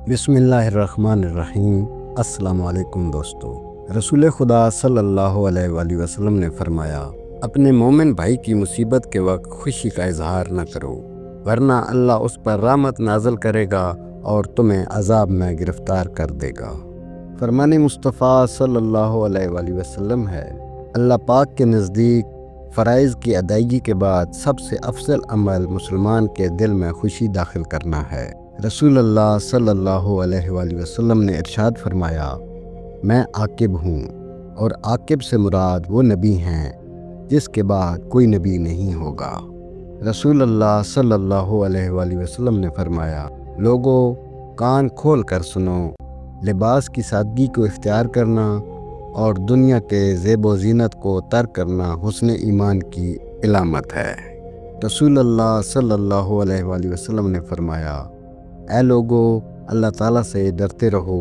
बिस्मिल्लाहिर्रहमानिर्रहीम। अस्सलाम वालेकुम दोस्तों। रसूल खुदा सल्लल्लाहु अलैहि वआलिहि वसल्लम ने फरमाया, अपने मोमिन भाई की मुसीबत के वक्त खुशी का इजहार न करो, वरना अल्लाह उस पर रहमत नाज़िल करेगा और तुम्हें अजाब में गिरफ्तार कर देगा। फरमाने मुस्तफ़ा सल्लल्लाहु अलैहि वआलिहि वसल्लम है, अल्लाह पाक के नज़दीक फ़राइज़ की अदायगी के बाद सबसे अफजल अमल मुसलमान के दिल में खुशी दाखिल करना है। रसूल अल्लाह सल्लल्लाहु अलैहि वसल्लम ने इरशाद फरमाया, मैं आकिब हूँ और आकिब से मुराद वो नबी हैं जिसके बाद कोई नबी नहीं होगा। रसूल अल्लाह सल्लल्लाहु अलैहि वसल्लम ने फरमाया, लोगों कान खोल कर सुनो, लिबास की सादगी को इख्तियार करना और दुनिया के ज़ेब ज़ीनत को तर्क करना हुस्न ईमान की इलामत है। रसूल अल्लाह सल्लल्लाहु अलैहि वसल्लम ने फरमाया, ऐ लोगो अल्लाह ताला से डरते रहो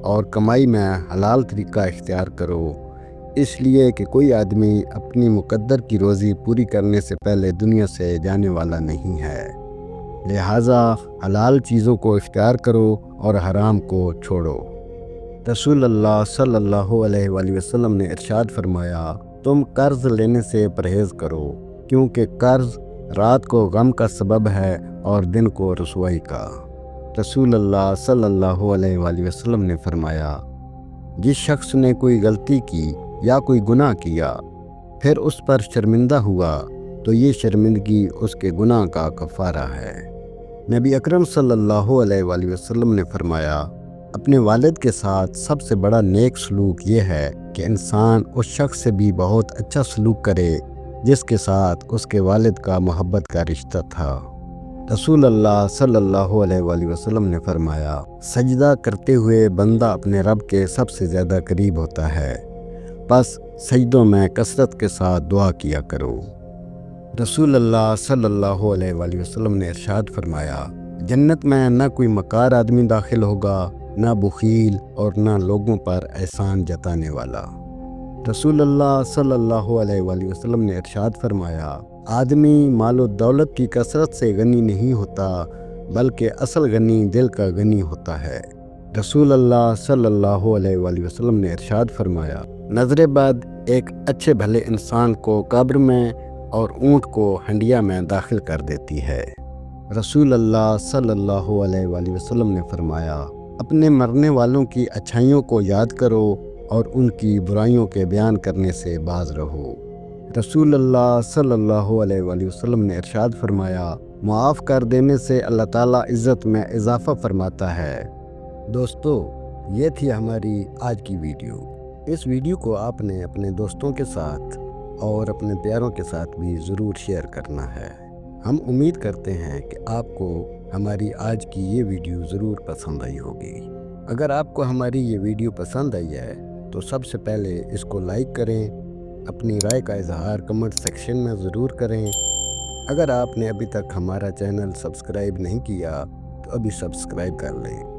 और कमाई में हलाल तरीका इख्तियार करो, इसलिए कि कोई आदमी अपनी मुकद्दर की रोज़ी पूरी करने से पहले दुनिया से जाने वाला नहीं है। लिहाजा हलाल चीज़ों को इख्तियार करो और हराम को छोड़ो। रसूल अल्लाह सल्लल्लाहु अलैहि वसल्लम ने इरशाद फरमाया, तुम कर्ज़ लेने से परहेज़ करो, क्योंकि कर्ज़ रात को गम का सबब है और दिन को रसवाई का। रसूल अल्लाह सल्लल्लाहु अलैहि वसल्लम ने फरमाया, जिस शख्स ने कोई गलती की या कोई गुनाह किया फिर उस पर शर्मिंदा हुआ तो ये शर्मिंदगी उसके गुनाह का कफ़ारा है। नबी अकरम सल्लल्लाहु अलैहि वसल्लम ने फरमाया, अपने वालिद के साथ सबसे बड़ा नेक सलूक ये है कि इंसान उस शख्स से भी बहुत अच्छा सलूक करे जिसके साथ उसके वालिद का मोहब्बत का रिश्ता था। रसूल अल्लाह सल्लल्लाहु अलैहि वसल्लम ने फरमाया, सजदा करते हुए बंदा अपने रब के सबसे ज़्यादा करीब होता है, बस सजदों में कसरत के साथ दुआ किया करो। रसूल अल्लाह सल्लल्लाहु अलैहि वसल्लम ने इरशाद फरमाया, जन्नत में न कोई मकार आदमी दाखिल होगा, न बुखील और न लोगों पर एहसान जताने वाला। रसूल अल्लाह सल्लल्लाहु अलैहि वसल्लम ने इरशाद फरमाया, आदमी मालो दौलत की कसरत से गनी नहीं होता, बल्कि असल गनी दिल का गनी होता है। रसूल अल्लाह सल्लल्लाहु अलैहि वसल्लम ने इरशाद फरमाया, नज़र बद एक अच्छे भले इंसान को कब्र में और ऊँट को हंडिया में दाखिल कर देती है। रसूल अल्लाह सल्लल्लाहु अलैहि वसल्लम ने फरमाया, अपने मरने वालों की अच्छाइयों को याद करो और उनकी बुराइयों के बयान करने से बाज रहो। रसूल अल्लाह सल्लल्लाहु अलैहि वसल्लम ने इरशाद फरमाया, मुआफ़ कर देने से अल्लाह ताला इज़्ज़त में इजाफ़ा फरमाता है। दोस्तों, ये थी हमारी आज की वीडियो। इस वीडियो को आपने अपने दोस्तों के साथ और अपने प्यारों के साथ भी ज़रूर शेयर करना है। हम उम्मीद करते हैं कि आपको हमारी आज की ये वीडियो ज़रूर पसंद आई होगी। अगर आपको हमारी ये वीडियो पसंद आई है तो सबसे पहले इसको लाइक करें, अपनी राय का इजहार कमेंट सेक्शन में ज़रूर करें। अगर आपने अभी तक हमारा चैनल सब्सक्राइब नहीं किया तो अभी सब्सक्राइब कर लें।